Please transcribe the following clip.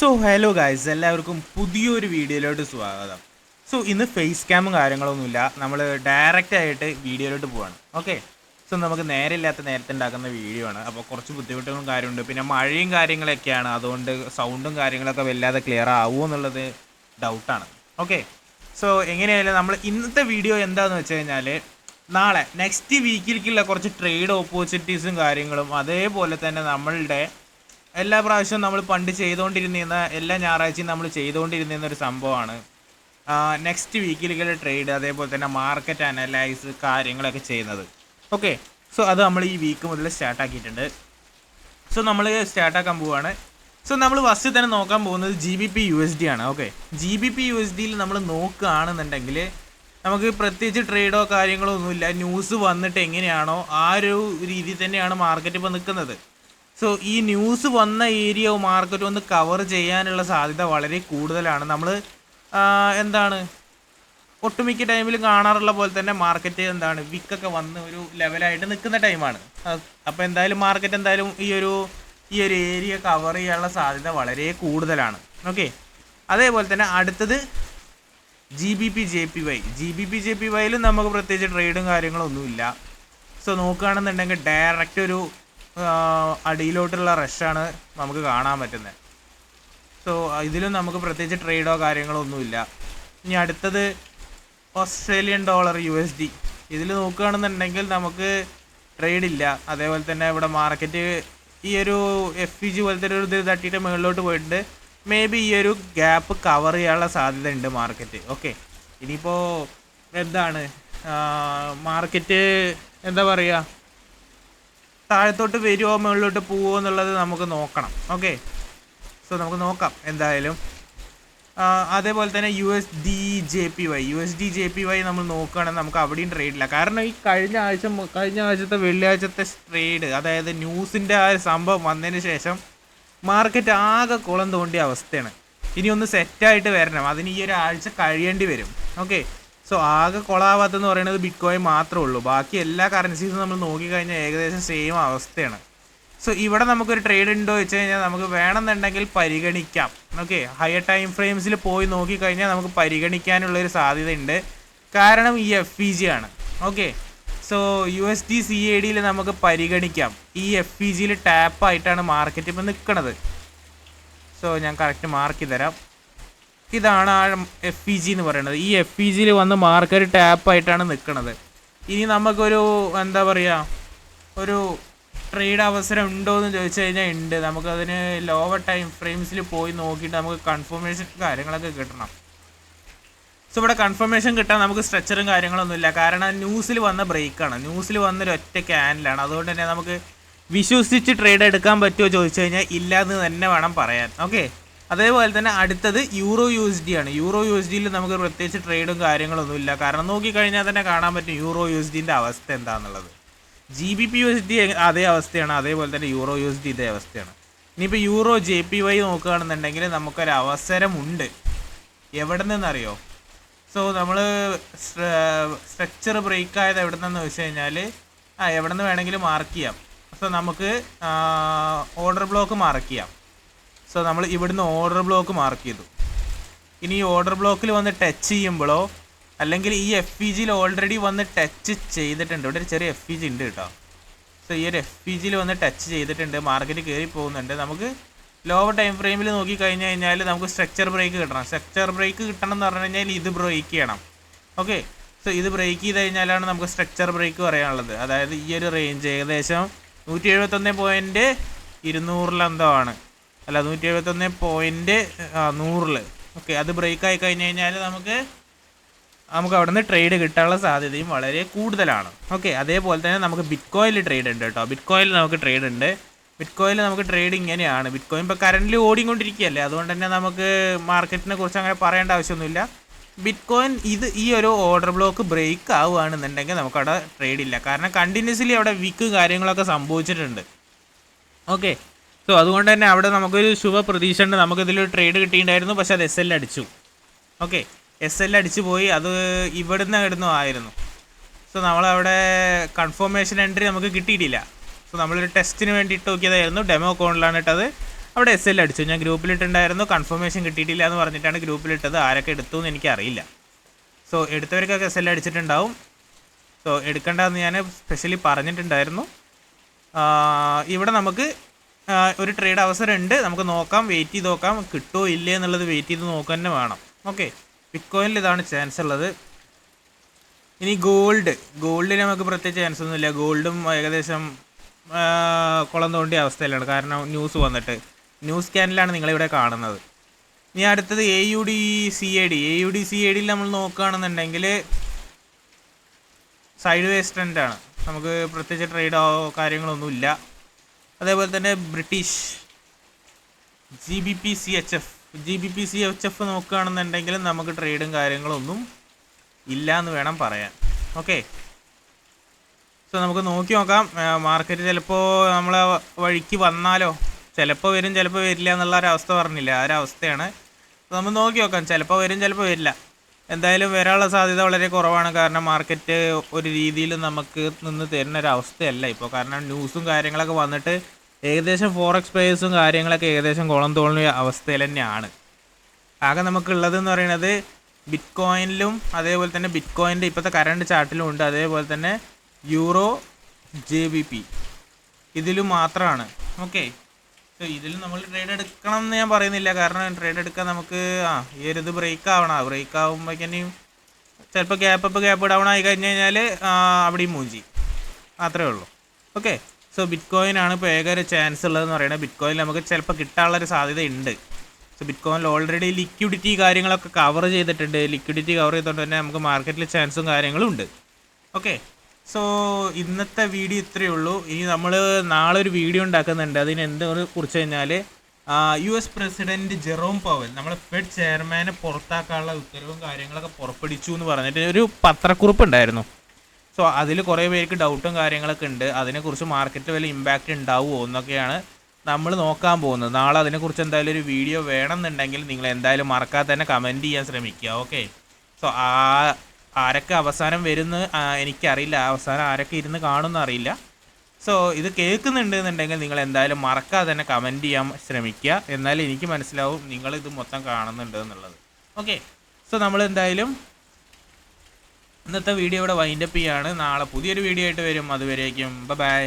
So hello guys, എല്ലാവർക്കും പുതിയൊരു വീഡിയോയിലോട്ട് സ്വാഗതം. സോ ഇന്ന് ഫേസ് ക്യാമും കാര്യങ്ങളൊന്നുമില്ല, നമ്മൾ ഡയറക്റ്റ് ആയിട്ട് വീഡിയോയിലോട്ട് പോവാണ്. ഓക്കെ, സോ നമുക്ക് നേരമില്ലാത്ത നേരത്തെ ഉണ്ടാക്കുന്ന വീഡിയോ ആണ്. അപ്പോൾ കുറച്ച് ബുദ്ധിമുട്ടുകളും കാര്യമുണ്ട്, പിന്നെ മഴയും കാര്യങ്ങളൊക്കെയാണ്. അതുകൊണ്ട് സൗണ്ടും കാര്യങ്ങളൊക്കെ വല്ലാതെ ക്ലിയർ ആവുമോ എന്നുള്ളത് ഡൗട്ടാണ്. ഓക്കെ, സോ എങ്ങനെയായാലും നമ്മൾ ഇന്നത്തെ വീഡിയോ എന്താണെന്ന് വെച്ച് കഴിഞ്ഞാൽ, നാളെ നെക്സ്റ്റ് വീക്കിലേക്കുള്ള കുറച്ച് ട്രേഡ് ഓപ്പർച്യൂണിറ്റീസും കാര്യങ്ങളും, അതേപോലെ തന്നെ നമ്മളുടെ എല്ലാ പ്രാവശ്യവും നമ്മൾ പണ്ട് ചെയ്തുകൊണ്ടിരുന്ന എല്ലാ ഞായറാഴ്ചയും നമ്മൾ ചെയ്തുകൊണ്ടിരുന്ന ഒരു സംഭവമാണ് നെക്സ്റ്റ് വീക്കിലേക്കുള്ള ട്രേഡ്, അതേപോലെ തന്നെ മാർക്കറ്റ് അനലൈസ് കാര്യങ്ങളൊക്കെ ചെയ്യുന്നത്. ഓക്കെ, സോ അത് നമ്മൾ ഈ വീക്ക് മുതൽ സ്റ്റാർട്ടാക്കിയിട്ടുണ്ട്. സോ നമ്മൾ സ്റ്റാർട്ടാക്കാൻ പോവുകയാണ്. സോ നമ്മൾ ഫസ്റ്റ് തന്നെ നോക്കാൻ പോകുന്നത് GBP/USD ആണ്. ഓക്കെ, GBP/USDയിൽ നമ്മൾ നോക്കുകയാണെന്നുണ്ടെങ്കിൽ നമുക്ക് പ്രത്യേകിച്ച് ട്രേഡോ കാര്യങ്ങളോ ഒന്നുമില്ല. ന്യൂസ് വന്നിട്ട് എങ്ങനെയാണോ ആ ഒരു രീതിയിൽ തന്നെയാണ് മാർക്കറ്റ് ഇപ്പോൾ നിൽക്കുന്നത്. സോ ഈ ന്യൂസ് വന്ന ഏരിയ മാർക്കറ്റ് ഒന്ന് കവർ ചെയ്യാനുള്ള സാധ്യത വളരെ കൂടുതലാണ്. നമ്മൾ എന്താണ് ഒട്ടുമിക്ക ടൈമിലും കാണാറുള്ള പോലെ തന്നെ മാർക്കറ്റ് എന്താണ് വിക്കൊക്കെ വന്ന് ഒരു ലെവലായിട്ട് നിൽക്കുന്ന ടൈമാണ്. അപ്പോൾ എന്തായാലും മാർക്കറ്റ് എന്തായാലും ഈ ഒരു ഏരിയ കവർ ചെയ്യാനുള്ള സാധ്യത വളരെ കൂടുതലാണ്. ഓക്കെ, അതേപോലെ തന്നെ അടുത്തത് GBP/JPY നമുക്ക് പ്രത്യേകിച്ച് ട്രേഡും കാര്യങ്ങളൊന്നുമില്ല. സോ നോക്കുകയാണെന്നുണ്ടെങ്കിൽ ഡയറക്റ്റ് ഒരു അടിയിലോട്ടുള്ള റഷാണ് നമുക്ക് കാണാൻ പറ്റുന്നത്. സോ ഇതിലും നമുക്ക് പ്രത്യേകിച്ച് ട്രേഡോ കാര്യങ്ങളോ ഒന്നുമില്ല. ഇനി അടുത്തത് AUD/USD. ഇതിൽ നോക്കുകയാണെന്നുണ്ടെങ്കിൽ നമുക്ക് ട്രേഡ് ഇല്ല. അതേപോലെ തന്നെ ഇവിടെ മാർക്കറ്റ് ഈ ഒരു FEG പോലത്തെ ഒരു ഇത് തട്ടിയിട്ട് മുകളിലോട്ട് പോയിട്ടുണ്ട്. മേ ബി ഈ ഒരു ഗ്യാപ്പ് കവർ ചെയ്യാനുള്ള സാധ്യത ഉണ്ട് മാർക്കറ്റ്. ഓക്കെ, ഇനിയിപ്പോൾ എന്താണ് മാർക്കറ്റ് എന്താ പറയുക, താഴത്തോട്ട് വരുമോ മുകളിലോട്ട് പോവുമോ എന്നുള്ളത് നമുക്ക് നോക്കണം. ഓക്കെ, സോ നമുക്ക് നോക്കാം എന്തായാലും. അതേപോലെ തന്നെ USD/JPY നമ്മൾ നോക്കുകയാണെങ്കിൽ നമുക്ക് അവിടെയും ട്രേഡില്ല. കാരണം ഈ കഴിഞ്ഞ ആഴ്ചത്തെ വെള്ളിയാഴ്ചത്തെ ട്രേഡ്, അതായത് ന്യൂസിൻ്റെ ആ ഒരു സംഭവം വന്നതിന് ശേഷം മാർക്കറ്റ് ആകെ കുളം തോണ്ടിയ അവസ്ഥയാണ്. ഇനി ഒന്ന് സെറ്റായിട്ട് വരണം, അതിന് ഈ ഒരു ആഴ്ച കഴിയേണ്ടി വരും. ഓക്കെ, സോ ആകെ കൊളാവാത്തെന്ന് പറയുന്നത് ബിറ്റ്കോയിൻ മാത്രമേ ഉള്ളൂ. ബാക്കി എല്ലാ കറൻസീസും നമ്മൾ നോക്കിക്കഴിഞ്ഞാൽ ഏകദേശം സെയിം അവസ്ഥയാണ്. സോ ഇവിടെ നമുക്കൊരു ട്രേഡ് ഉണ്ടോ വെച്ച് കഴിഞ്ഞാൽ നമുക്ക് വേണമെന്നുണ്ടെങ്കിൽ പരിഗണിക്കാം. ഓക്കെ, ഹയർ ടൈം ഫ്രെയിംസിൽ പോയി നോക്കിക്കഴിഞ്ഞാൽ നമുക്ക് പരിഗണിക്കാനുള്ളൊരു സാധ്യതയുണ്ട്. കാരണം ഈ FEG ആണ്. ഓക്കെ, സോ USD/CAD നമുക്ക് പരിഗണിക്കാം. ഈ FEGയിൽ ടാപ്പായിട്ടാണ് മാർക്കറ്റ് ഇപ്പോൾ നിൽക്കുന്നത്. സോ ഞാൻ കറക്റ്റ് മാർക്ക് തരാം. ഇതാണ് ആ FEG എന്ന് പറയുന്നത്. ഈ FEGയിൽ വന്ന് മാർക്കറ്റ് ടാപ്പായിട്ടാണ് നിൽക്കുന്നത്. ഇനി നമുക്കൊരു എന്താ പറയുക, ഒരു ട്രേഡ് അവസരം ഉണ്ടോ എന്ന് ചോദിച്ചു കഴിഞ്ഞാൽ ഉണ്ട്. നമുക്കതിന് ലോവർ ടൈം ഫ്രെയിംസിൽ പോയി നോക്കിയിട്ട് നമുക്ക് കൺഫർമേഷൻ കാര്യങ്ങളൊക്കെ കിട്ടണം. സോ ഇവിടെ കൺഫർമേഷൻ കിട്ടാൻ നമുക്ക് സ്ട്രക്ചറും കാര്യങ്ങളൊന്നുമില്ല. കാരണം ന്യൂസിൽ വന്ന ബ്രേക്കാണ്, ന്യൂസിൽ വന്നൊരു ഒറ്റ ക്യാൻഡിലാണ്. അതുകൊണ്ട് തന്നെ നമുക്ക് വിശ്വസിച്ച് ട്രേഡ് എടുക്കാൻ പറ്റുമോ ചോദിച്ചു കഴിഞ്ഞാൽ ഇല്ല എന്ന് തന്നെ വേണം പറയാൻ. ഓക്കെ, അതേപോലെ തന്നെ അടുത്തത് EURO/USD ആണ്. EURO/USDയിൽ നമുക്ക് പ്രത്യേകിച്ച് ട്രേഡും കാര്യങ്ങളൊന്നുമില്ല. കാരണം നോക്കിക്കഴിഞ്ഞാൽ തന്നെ കാണാൻ പറ്റും EURO/USDൻ്റെ അവസ്ഥ എന്താണെന്നുള്ളത്. GBP/USD അതേ അവസ്ഥയാണ്, അതേപോലെ തന്നെ EURO/USD ഇതേ അവസ്ഥയാണ്. ഇനിയിപ്പോൾ EURO/JPY നോക്കുകയാണെന്നുണ്ടെങ്കിൽ നമുക്കൊരു അവസരമുണ്ട്. എവിടെ നിന്നറിയോ? സോ നമ്മൾ സ്ട്രക്ചർ ബ്രേക്ക് ആയത് എവിടെ നിന്നെന്ന് വെച്ച് കഴിഞ്ഞാൽ എവിടെ നിന്ന് വേണമെങ്കിലും മാർക്ക് ചെയ്യാം. സോ നമുക്ക് ഓർഡർ ബ്ലോക്ക് മാർക്ക് ചെയ്യാം. സോ നമ്മൾ ഇവിടുന്ന് ഓർഡർ ബ്ലോക്ക് മാർക്ക് ചെയ്തു. ഇനി ഈ ഓർഡർ ബ്ലോക്കിൽ വന്ന് ടച്ച് ചെയ്യുമ്പോഴോ അല്ലെങ്കിൽ ഈ FEGയിൽ ഓൾറെഡി വന്ന് ടച്ച് ചെയ്തിട്ടുണ്ട്. ഇവിടെ ഒരു ചെറിയ FEG ഉണ്ട് കേട്ടോ. സോ ഈ ഒരു FEGയിൽ വന്ന് ടച്ച് ചെയ്തിട്ടുണ്ട്, മാർക്കറ്റ് കയറി പോകുന്നുണ്ട്. നമുക്ക് ലോവർ ടൈം ഫ്രെയിമിൽ നോക്കി കഴിഞ്ഞാൽ നമുക്ക് സ്ട്രക്ചർ ബ്രേക്ക് കിട്ടണം. സ്ട്രക്ചർ ബ്രേക്ക് കിട്ടണം എന്ന് പറഞ്ഞു കഴിഞ്ഞാൽ ഇത് ബ്രേക്ക് ചെയ്യണം. ഓക്കെ, സോ ഇത് ബ്രേക്ക് ചെയ്ത് കഴിഞ്ഞാലാണ് നമുക്ക് സ്ട്രക്ചർ ബ്രേക്ക് പറയാനുള്ളത്. അതായത് ഈ ഒരു റേഞ്ച് ഏകദേശം 171.200 എന്തോ ആണ്, അല്ല 171.100. ഓക്കെ, അത് ബ്രേക്ക് ആയി കഴിഞ്ഞ് കഴിഞ്ഞാൽ നമുക്ക് അവിടെ നിന്ന് ട്രേഡ് കിട്ടാനുള്ള സാധ്യതയും വളരെ കൂടുതലാണ്. ഓക്കെ, അതേപോലെ തന്നെ നമുക്ക് ബിറ്റ്കോയിനിൽ ട്രേഡ് ഉണ്ട് കേട്ടോ. ബിറ്റ്കോയിനിൽ നമുക്ക് ട്രേഡ് ഉണ്ട്. ബിറ്റ്കോയിനിൽ നമുക്ക് ട്രേഡ് ഇങ്ങനെയാണ്. ബിറ്റ്കോയിൻ ഇപ്പോൾ കറൻ്റ് ഓടിക്കൊണ്ടിരിക്കുകയല്ലേ, അതുകൊണ്ട് തന്നെ നമുക്ക് മാർക്കറ്റിനെ കുറിച്ച് അങ്ങനെ പറയേണ്ട ആവശ്യമൊന്നുമില്ല. ബിറ്റ്കോയിൻ ഈ ഒരു ഓർഡർ ബ്ലോക്ക് ബ്രേക്ക് ആവുകയാണെന്നുണ്ടെങ്കിൽ നമുക്കവിടെ ട്രേഡ് ഇല്ല. കാരണം കണ്ടിന്യൂസ്ലി അവിടെ വീക്ക് കാര്യങ്ങളൊക്കെ സംഭവിച്ചിട്ടുണ്ട്. ഓക്കെ, സോ അതുകൊണ്ട് തന്നെ അവിടെ നമുക്കൊരു ശുഭ പ്രതീക്ഷ ഉണ്ട്. നമുക്കിതിലൊരു ട്രേഡ് കിട്ടിയിട്ടുണ്ടായിരുന്നു, പക്ഷേ അത് SL അടിച്ചു. ഓക്കെ, SL അടിച്ചു പോയി. അത് ഇവിടുന്ന് ആയിരുന്നു. സോ നമ്മളവിടെ കൺഫർമേഷൻ എൻട്രി നമുക്ക് കിട്ടിയിട്ടില്ല. സോ നമ്മളൊരു ടെസ്റ്റിന് വേണ്ടി ഇട്ട് നോക്കിയതായിരുന്നു. ഡെമോ അക്കൗണ്ടിലാണ് ഇട്ടത്. അവിടെ SL അടിച്ചു. ഞാൻ ഗ്രൂപ്പിലിട്ടുണ്ടായിരുന്നു, കൺഫർമേഷൻ കിട്ടിയിട്ടില്ല എന്ന് പറഞ്ഞിട്ടാണ് ഗ്രൂപ്പിലിട്ടത്. ആരൊക്കെ എടുത്തു എന്ന് എനിക്കറിയില്ല. സോ എടുത്തവർക്കൊക്കെ SL അടിച്ചിട്ടുണ്ടാവും. സോ എടുക്കേണ്ടതെന്ന് ഞാൻ സ്പെഷ്യലി പറഞ്ഞിട്ടുണ്ടായിരുന്നു. ഇവിടെ നമുക്ക് ഒരു ട്രേഡ് അവസരമുണ്ട്, നമുക്ക് നോക്കാം, വെയിറ്റ് ചെയ്ത് നോക്കാം, കിട്ടുമോ ഇല്ലേ എന്നുള്ളത് വെയിറ്റ് ചെയ്ത് നോക്കാൻ തന്നെ വേണം. ഓക്കെ, ബിറ്റ്കോയിനിൽ ഇതാണ് ചാൻസ് ഉള്ളത്. ഇനി ഗോൾഡിൽ നമുക്ക് പ്രത്യേകിച്ച് ചാൻസ് ഒന്നുമില്ല. ഗോൾഡും ഏകദേശം കുളം തോണ്ടിയ അവസ്ഥയിലാണ്, കാരണം ന്യൂസ് വന്നിട്ട് ന്യൂസ് സ്കാനിലാണ് നിങ്ങളിവിടെ കാണുന്നത്. ഇനി അടുത്തത് AUD CAD നമ്മൾ നോക്കുകയാണെന്നുണ്ടെങ്കിൽ സൈഡ് വേസ് ട്രെൻഡാണ്, നമുക്ക് പ്രത്യേകിച്ച് ട്രേഡോ കാര്യങ്ങളൊന്നുമില്ല. അതേപോലെ തന്നെ ബ്രിട്ടീഷ് GBP CHF നോക്കുകയാണെന്നുണ്ടെങ്കിൽ നമുക്ക് ട്രേഡും കാര്യങ്ങളൊന്നും ഇല്ല എന്ന് വേണം പറയാൻ. ഓക്കെ, സോ നമുക്ക് നോക്കി നോക്കാം. മാർക്കറ്റ് ചിലപ്പോൾ നമ്മളെ വഴിക്ക് വന്നാലോ, ചിലപ്പോൾ വരും ചിലപ്പോൾ വരില്ല എന്നുള്ള ഒരവസ്ഥ പറഞ്ഞില്ല, ആ ഒരവസ്ഥയാണ്. നമ്മൾ നോക്കി നോക്കാം, ചിലപ്പോൾ വരും ചിലപ്പോൾ വരില്ല. എന്തായാലും വരാനുള്ള സാധ്യത വളരെ കുറവാണ്, കാരണം മാർക്കറ്റ് ഒരു രീതിയിൽ നമുക്ക് നിന്ന് തരുന്ന ഒരവസ്ഥയല്ല ഇപ്പോൾ. കാരണം ന്യൂസും കാര്യങ്ങളൊക്കെ വന്നിട്ട് ഏകദേശം ഫോറക്സ് പ്ലേയേഴ്സും കാര്യങ്ങളൊക്കെ ഏകദേശം കുളം തോന്നുന്ന അവസ്ഥയിൽ തന്നെയാണ്. ആകെ നമുക്കുള്ളതെന്ന് പറയുന്നത് ബിറ്റ്കോയിനിലും അതേപോലെ തന്നെ ബിറ്റ്കോയിൻ്റെ ഇപ്പോഴത്തെ കറണ്ട് ചാർട്ടിലും ഉണ്ട്, അതേപോലെ തന്നെ യൂറോ JBP ഇതിലും മാത്രമാണ്. ഓക്കെ, സോ ഇതിൽ നമ്മൾ ട്രേഡ് എടുക്കണം എന്ന് ഞാൻ പറയുന്നില്ല, കാരണം ട്രേഡ് എടുക്കാൻ നമുക്ക് ഈ ഒരു ഇത് ബ്രേക്ക് ആകുമ്പോഴേക്കും ചിലപ്പോൾ ഗ്യാപ്പ് ഡൗൺ ആയി കഴിഞ്ഞ് കഴിഞ്ഞാൽ അവിടെയും മൂഞ്ചി, അത്രേ ഉള്ളൂ. ഓക്കെ, സോ ബിറ്റ്കോയിനാണ് ഇപ്പോൾ ഏക ഒരു ചാൻസ് ഉള്ളതെന്ന് പറയുന്നത്. ബിറ്റ്കോയിൻ നമുക്ക് ചിലപ്പോൾ കിട്ടാനുള്ളൊരു സാധ്യത ഉണ്ട്. സോ ബിറ്റ്കോയിനിൽ ഓൾറെഡി ലിക്വിഡിറ്റി കാര്യങ്ങളൊക്കെ കവർ ചെയ്തിട്ടുണ്ട്. ലിക്വിഡിറ്റി കവർ ചെയ്തുകൊണ്ട് തന്നെ നമുക്ക് മാർക്കറ്റിൽ ചാൻസും കാര്യങ്ങളും ഉണ്ട്. ഓക്കെ, സോ ഇന്നത്തെ വീഡിയോ ഇത്രയേ ഉള്ളൂ. ഇനി നമ്മൾ നാളെ ഒരു വീഡിയോ ഉണ്ടാക്കുന്നുണ്ട്. അതിന് എന്തെന്ന് കുറിച്ച് കഴിഞ്ഞാൽ US പ്രസിഡൻറ്റ് ജെറോം പവൽ നമ്മളെ ഫെഡ് ചെയർമാനെ പുറത്താക്കാനുള്ള ഉത്തരവും കാര്യങ്ങളൊക്കെ പുറപ്പെടുവിച്ചു എന്ന് പറഞ്ഞിട്ട് ഒരു പത്രക്കുറിപ്പ് ഉണ്ടായിരുന്നു. സോ അതിൽ കുറേ പേർക്ക് ഡൗട്ടും കാര്യങ്ങളൊക്കെ ഉണ്ട്. അതിനെക്കുറിച്ച് മാർക്കറ്റ് വല്ല ഇമ്പാക്റ്റ് ഉണ്ടാവുമോ എന്നൊക്കെയാണ് നമ്മൾ നോക്കാൻ പോകുന്നത്. നാളെ അതിനെക്കുറിച്ച് എന്തായാലും ഒരു വീഡിയോ വേണമെന്നുണ്ടെങ്കിൽ നിങ്ങൾ എന്തായാലും മറക്കാതെ തന്നെ കമൻറ്റ് ചെയ്യാൻ ശ്രമിക്കുക. ഓക്കെ, സോ ആരൊക്കെ അവസാനം വരുമെന്ന് എനിക്കറിയില്ല, അവസാനം ആരൊക്കെ ഇരുന്ന് കാണുമെന്ന് അറിയില്ല. സോ ഇത് കേൾക്കുന്നുണ്ട് എന്നുണ്ടെങ്കിൽ നിങ്ങൾ എന്തായാലും മറക്കാതെ തന്നെ കമൻറ്റ് ചെയ്യാൻ ശ്രമിക്കുക, എന്നാലും എനിക്ക് മനസ്സിലാവും നിങ്ങളിത് മൊത്തം കാണുന്നുണ്ട് എന്നുള്ളത്. ഓക്കെ, സോ നമ്മൾ എന്തായാലും ഇന്നത്തെ വീഡിയോ ഇവിടെ വൈൻഡപ്പ് ചെയ്യാണ്. നാളെ പുതിയൊരു വീഡിയോ ആയിട്ട് വരും. അതുവരേക്കും ബൈ.